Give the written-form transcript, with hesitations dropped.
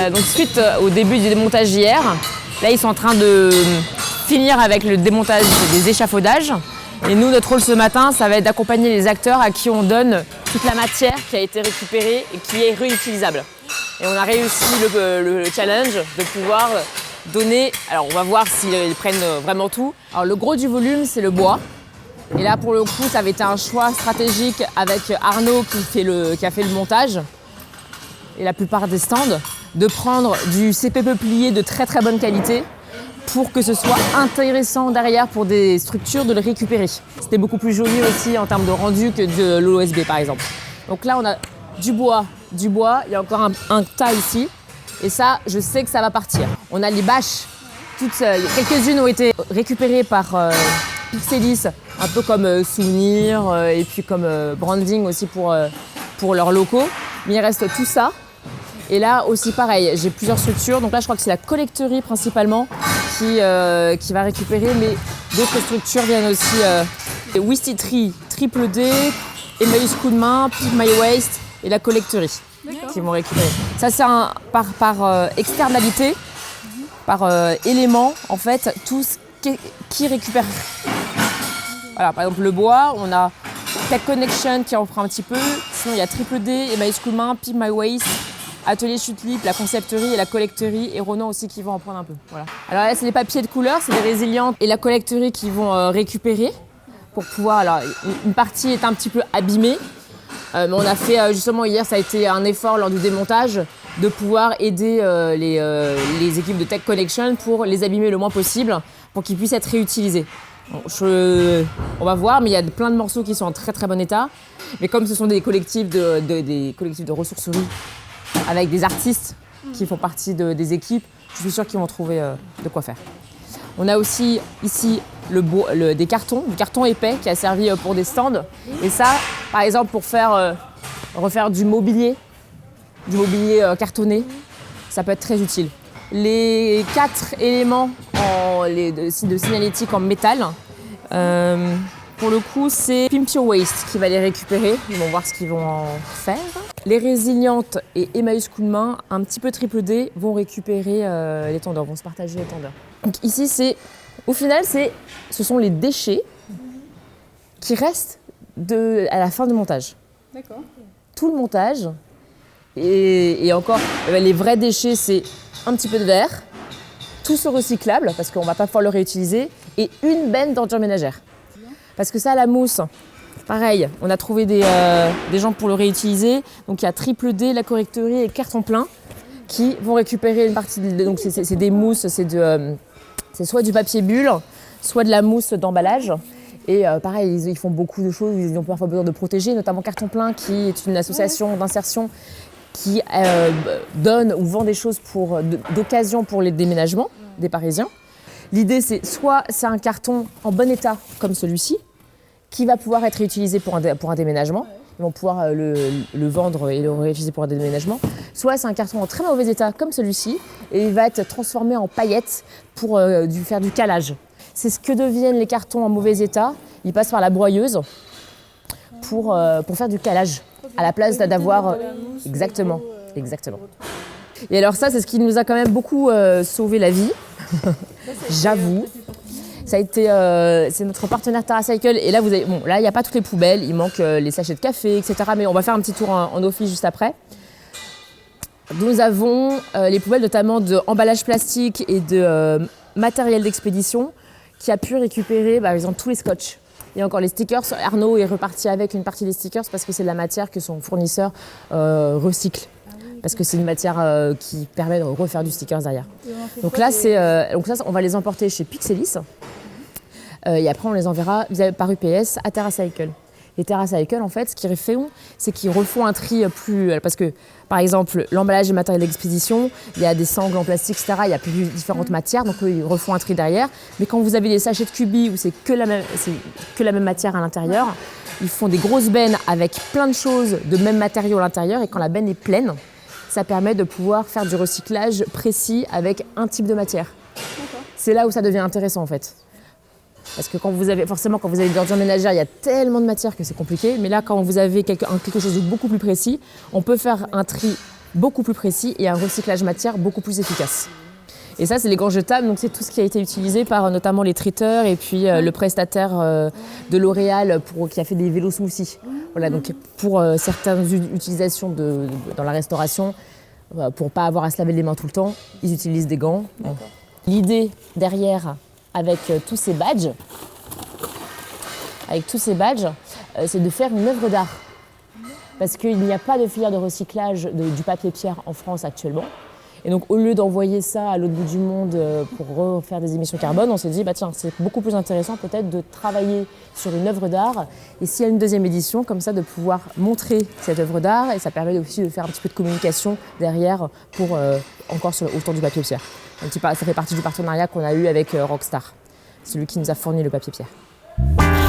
Donc suite au début du démontage hier, là ils sont en train de finir avec le démontage des échafaudages. Et nous, notre rôle ce matin, ça va être d'accompagner les acteurs à qui on donne toute la matière qui a été récupérée et qui est réutilisable. Et on a réussi le challenge de pouvoir donner, alors on va voir s'ils prennent vraiment tout. Alors le gros du volume, c'est le bois. Et là, pour le coup, ça avait été un choix stratégique avec Arnaud qui a fait le montage et la plupart des stands, de prendre du CP plié de très très bonne qualité pour que ce soit intéressant derrière pour des structures de le récupérer. C'était beaucoup plus joli aussi en termes de rendu que de l'OSB par exemple. Donc là on a du bois, il y a encore un tas ici et ça je sais que ça va partir. On a les bâches, quelques-unes ont été récupérées par Pixelis, un peu comme souvenir et puis comme branding aussi pour leurs locaux. Mais il reste tout ça. Et là aussi pareil, j'ai plusieurs structures. Donc là je crois que c'est la collecterie principalement qui va récupérer, mais d'autres structures viennent aussi. Wistitry, Triple D, Emmaüs Coup de Main, Pick My Waste et la collecterie qui vont récupérer. Ça c'est par externalité, par élément en fait, tout ce qui récupère. Voilà, par exemple le bois, on a Tech Connection qui en prend un petit peu. Sinon il y a Triple D, Emmaüs Coup de Main, Pick My Waste. Atelier Chute-Lip, la concepterie et la collecterie et Ronan aussi qui vont en prendre un peu. Voilà. Alors là c'est les papiers de couleur, c'est les résilientes et la collecterie qui vont récupérer pour pouvoir. Alors une partie est un petit peu abîmée, mais on a fait justement hier, ça a été un effort lors du démontage de pouvoir aider les équipes de Tech Connection pour les abîmer le moins possible pour qu'ils puissent être réutilisés. Bon, on va voir, mais il y a plein de morceaux qui sont en très très bon état. Mais comme ce sont des collectifs de ressourcerie, avec des artistes qui font partie des équipes, je suis sûre qu'ils vont trouver de quoi faire. On a aussi ici des cartons, du carton épais qui a servi pour des stands. Et ça, par exemple, pour refaire du mobilier cartonné, ça peut être très utile. Les 4 éléments de signalétique en métal, pour le coup, c'est Pimp Your Waste qui va les récupérer. Ils vont voir ce qu'ils vont en faire. Les résilientes et Emmaüs Coup de Main, un petit peu Triple D, vont récupérer les tendeurs, vont se partager les tendeurs. Donc ici, au final, ce sont les déchets qui restent à la fin du montage. D'accord. Tout le montage, et encore, les vrais déchets, c'est un petit peu de verre, tout ce recyclable, parce qu'on ne va pas pouvoir le réutiliser, et une benne d'ordures ménagères. Parce que ça, la mousse, pareil, on a trouvé des gens pour le réutiliser. Donc il y a Triple D, la correcterie et Carton Plein qui vont récupérer une partie. Donc c'est des mousses, c'est soit du papier bulle, soit de la mousse d'emballage. Et pareil, ils font beaucoup de choses, ils ont parfois besoin de protéger, notamment Carton Plein qui est une association d'insertion qui donne ou vend des choses d'occasion pour les déménagements des Parisiens. L'idée, soit c'est un carton en bon état, comme celui-ci, qui va pouvoir être réutilisé pour un déménagement. Ils vont pouvoir le vendre et le réutiliser pour un déménagement. Soit c'est un carton en très mauvais état, comme celui-ci, et il va être transformé en paillettes pour faire du calage. C'est ce que deviennent les cartons en mauvais état. Ils passent par la broyeuse pour faire du calage, à la place d'avoir... Exactement. Et alors ça, c'est ce qui nous a quand même beaucoup sauvé la vie. J'avoue, ça a été, c'est notre partenaire TerraCycle et là là il n'y a pas toutes les poubelles, il manque les sachets de café, etc. Mais on va faire un petit tour en office juste après. Nous avons les poubelles notamment d'emballage plastique et de matériel d'expédition qui a pu récupérer par exemple tous les scotch. Et encore les stickers, Arnaud est reparti avec une partie des stickers parce que c'est de la matière que son fournisseur recycle. Parce que c'est une matière qui permet de refaire du stickers derrière. Donc là, on va les emporter chez Pixelis. Et après, on les enverra par UPS à TerraCycle. Et TerraCycle, en fait, ce qu'ils font, c'est qu'ils refont un tri plus... Parce que, par exemple, l'emballage et matériel d'expédition, il y a des sangles en plastique, etc. Il y a différentes matières, donc eux, ils refont un tri derrière. Mais quand vous avez des sachets de Cubi où c'est que la même matière à l'intérieur, ils font des grosses bennes avec plein de choses de même matériau à l'intérieur. Et quand la benne est pleine, ça permet de pouvoir faire du recyclage précis avec un type de matière. C'est là où ça devient intéressant, en fait. Parce que quand vous avez des ordures ménagères, il y a tellement de matière que c'est compliqué. Mais là, quand vous avez quelque chose de beaucoup plus précis, on peut faire un tri beaucoup plus précis et un recyclage matière beaucoup plus efficace. Et ça, c'est les gants jetables, donc c'est tout ce qui a été utilisé par notamment les traiteurs et puis le prestataire de L'Oréal qui a fait des vélos smoothies. Voilà, donc pour certaines utilisations dans la restauration, pour ne pas avoir à se laver les mains tout le temps, ils utilisent des gants. L'idée derrière, avec tous ces badges, c'est de faire une œuvre d'art. Parce qu'il n'y a pas de filière de recyclage du papier pierre en France actuellement. Et donc, au lieu d'envoyer ça à l'autre bout du monde pour refaire des émissions carbone, on s'est dit, tiens, c'est beaucoup plus intéressant peut-être de travailler sur une œuvre d'art. Et s'il y a une deuxième édition, comme ça, de pouvoir montrer cette œuvre d'art. Et ça permet aussi de faire un petit peu de communication derrière pour encore autour du papier pierre. Donc, ça fait partie du partenariat qu'on a eu avec Rockstar, celui qui nous a fourni le papier pierre.